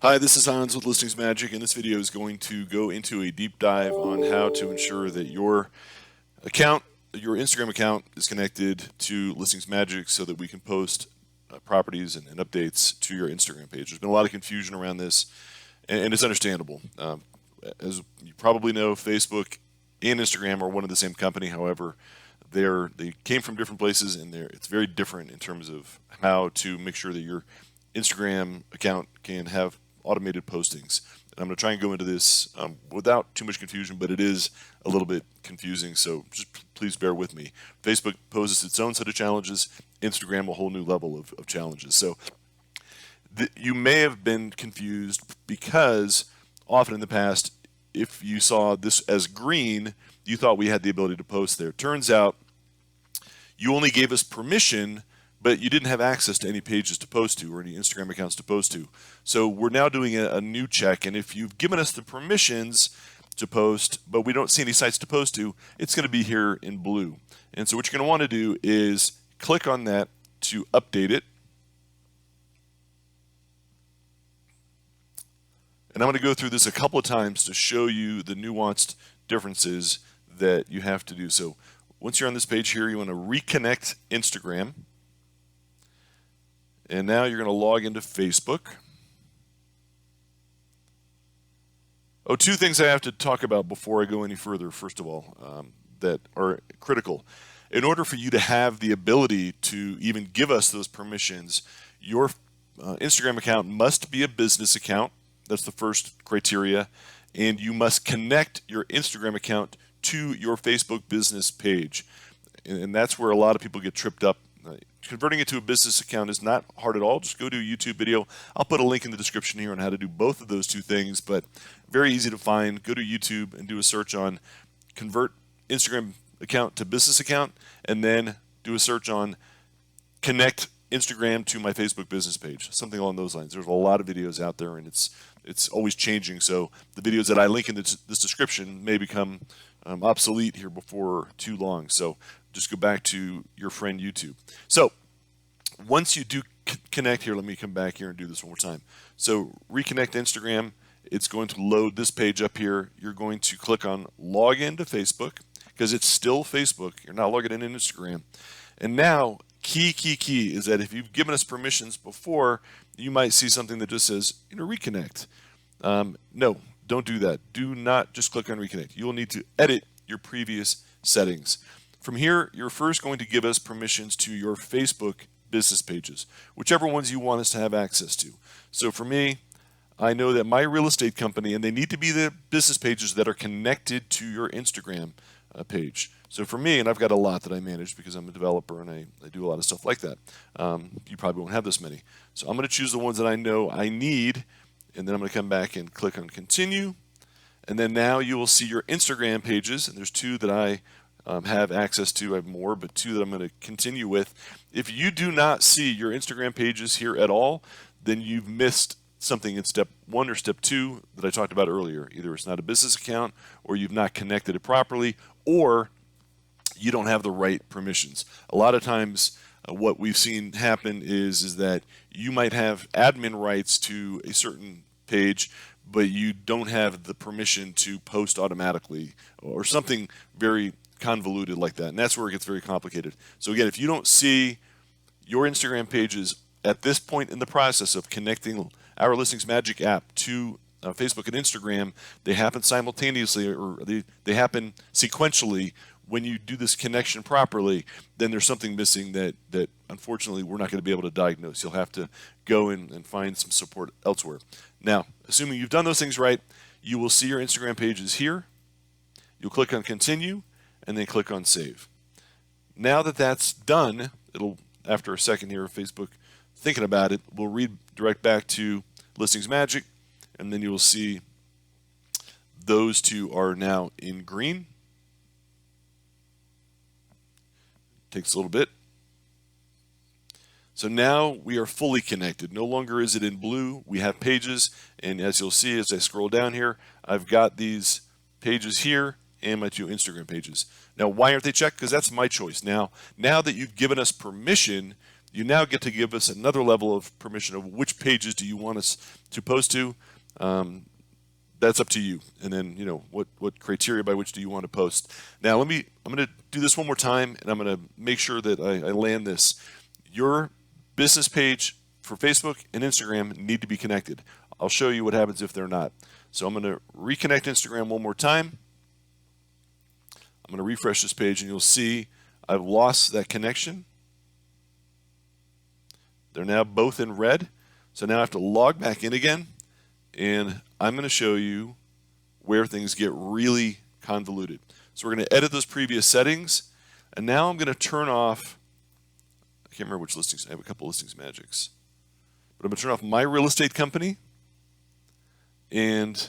Hi, this is Hans with ListingsMagic, and this video is going to go into a deep dive on how to ensure that your account, your Instagram account, is connected to ListingsMagic so that we can post properties and updates to your Instagram page. There's been a lot of confusion around this, and it's understandable. As you probably know, Facebook and Instagram are one of the same company. However, they came from different places, and it's very different in terms of how to make sure that your Instagram account can have automated postings. And I'm going to try and go into this without too much confusion, but it is a little bit confusing, so just please bear with me. Facebook poses its own set of challenges, Instagram a whole new level of challenges. So you may have been confused because often in the past, if you saw this as green, you thought we had the ability to post there. Turns out you only gave us permission, but you didn't have access to any pages to post to or any Instagram accounts to post to. So we're now doing a new check, and if you've given us the permissions to post, but we don't see any sites to post to, it's going to be here in blue. And so what you're going to want to do is click on that to update it. And I'm going to go through this a couple of times to show you the nuanced differences that you have to do. So once you're on this page here, you want to reconnect Instagram. And now you're going to log into Facebook. Oh, two things I have to talk about before I go any further, first of all, that are critical. In order for you to have the ability to even give us those permissions, your Instagram account must be a business account. That's the first criteria. And you must connect your Instagram account to your Facebook business page. And that's where a lot of people get tripped up. Converting it to a business account is not hard at all. Just go to a YouTube video. I'll put a link in the description here on how to do both of those two things, but very easy to find. Go to YouTube and do a search on convert Instagram account to business account, and then do a search on connect Instagram to my Facebook business page, something along those lines. There's a lot of videos out there, and it's always changing, so the videos that I link in this description may become obsolete here before too long. So just go back to your friend YouTube. So once you do connect here, let me come back here and do this one more time. So reconnect Instagram. It's going to load this page up here. You're going to click on login to Facebook because it's still Facebook. You're not logging in Instagram. And now key is that if you've given us permissions before, you might see something that just says, reconnect. No, don't do that. Do not just click on reconnect. You will need to edit your previous settings. From here, you're first going to give us permissions to your Facebook business pages, whichever ones you want us to have access to. So for me, I know that my real estate company, and they need to be the business pages that are connected to your Instagram page. So for me, and I've got a lot that I manage because I'm a developer and I do a lot of stuff like that. You probably won't have this many. So I'm going to choose the ones that I know I need, and then I'm going to come back and click on continue. And then now you will see your Instagram pages, and there's two that I have access to. I have more, but two that I'm going to continue with. If you do not see your Instagram pages here at all, then you've missed something in step 1 or step 2 that I talked about earlier. Either it's not a business account, or you've not connected it properly, or you don't have the right permissions. A lot of times what we've seen happen is that you might have admin rights to a certain page, but you don't have the permission to post automatically, or something very convoluted like that, and that's where it gets very complicated. So again, if you don't see your Instagram pages at this point in the process of connecting our ListingsMagic app to Facebook and Instagram, they happen simultaneously, or they happen sequentially. When you do this connection properly, then there's something missing that unfortunately we're not going to be able to diagnose. You'll have to go in and find some support elsewhere. Now, assuming you've done those things right, you will see your Instagram pages here. You'll click on continue, and then click on save. Now that that's done, it'll, after a second here of Facebook thinking about it, we'll redirect back to ListingsMagic, and then you will see those two are now in green. Takes a little bit. So now we are fully connected. No longer is it in blue. We have pages, and as you'll see as I scroll down here, I've got these pages here and my two Instagram pages. Now, why aren't they checked? Because that's my choice. Now that you've given us permission, you now get to give us another level of permission of which pages do you want us to post to. That's up to you. And then, what criteria by which do you want to post. Now, I'm going to do this one more time, and I'm going to make sure that I land this. Your business page for Facebook and Instagram need to be connected. I'll show you what happens if they're not. So I'm going to reconnect Instagram one more time. I'm going to refresh this page, and you'll see I've lost that connection. They're now both in red. So now I have to log back in again, and I'm going to show you where things get really convoluted. So we're going to edit those previous settings, and now I'm going to turn off, I can't remember which listings, I have a couple ListingsMagics, but I'm going to turn off my real estate company and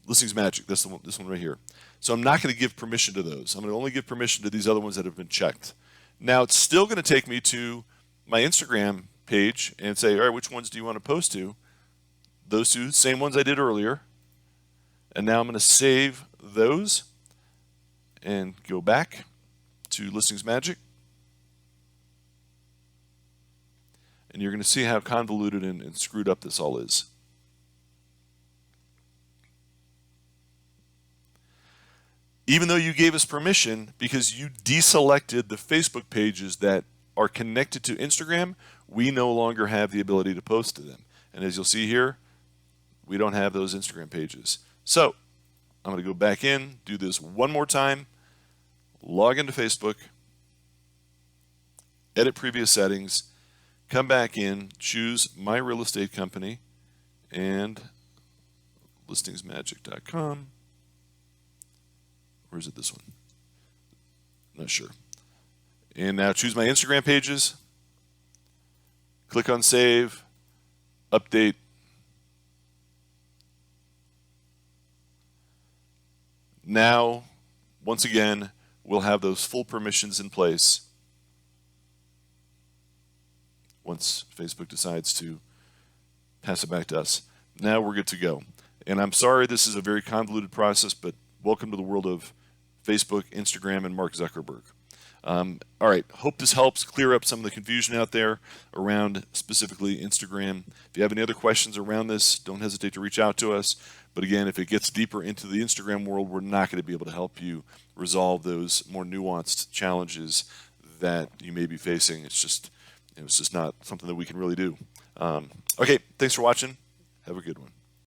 ListingsMagic. That's this one right here. So I'm not going to give permission to those. I'm going to only give permission to these other ones that have been checked. Now it's still going to take me to my Instagram page and say, all right, which ones do you want to post to? Those two, same ones I did earlier. And now I'm going to save those and go back to ListingsMagic. And you're going to see how convoluted and screwed up this all is. Even though you gave us permission, because you deselected the Facebook pages that are connected to Instagram, we no longer have the ability to post to them. And as you'll see here, we don't have those Instagram pages. So I'm going to go back in, do this one more time, log into Facebook, edit previous settings, come back in, choose my real estate company and ListingsMagic.com. Or is it this one? Not sure. And now choose my Instagram pages, click on save, update. Now, once again, we'll have those full permissions in place once Facebook decides to pass it back to us. Now we're good to go. And I'm sorry this is a very convoluted process, but welcome to the world of Facebook, Instagram, and Mark Zuckerberg. All right, hope this helps clear up some of the confusion out there around specifically Instagram. If you have any other questions around this, don't hesitate to reach out to us. But again, if it gets deeper into the Instagram world, we're not going to be able to help you resolve those more nuanced challenges that you may be facing. It's just not something that we can really do. Okay, thanks for watching. Have a good one.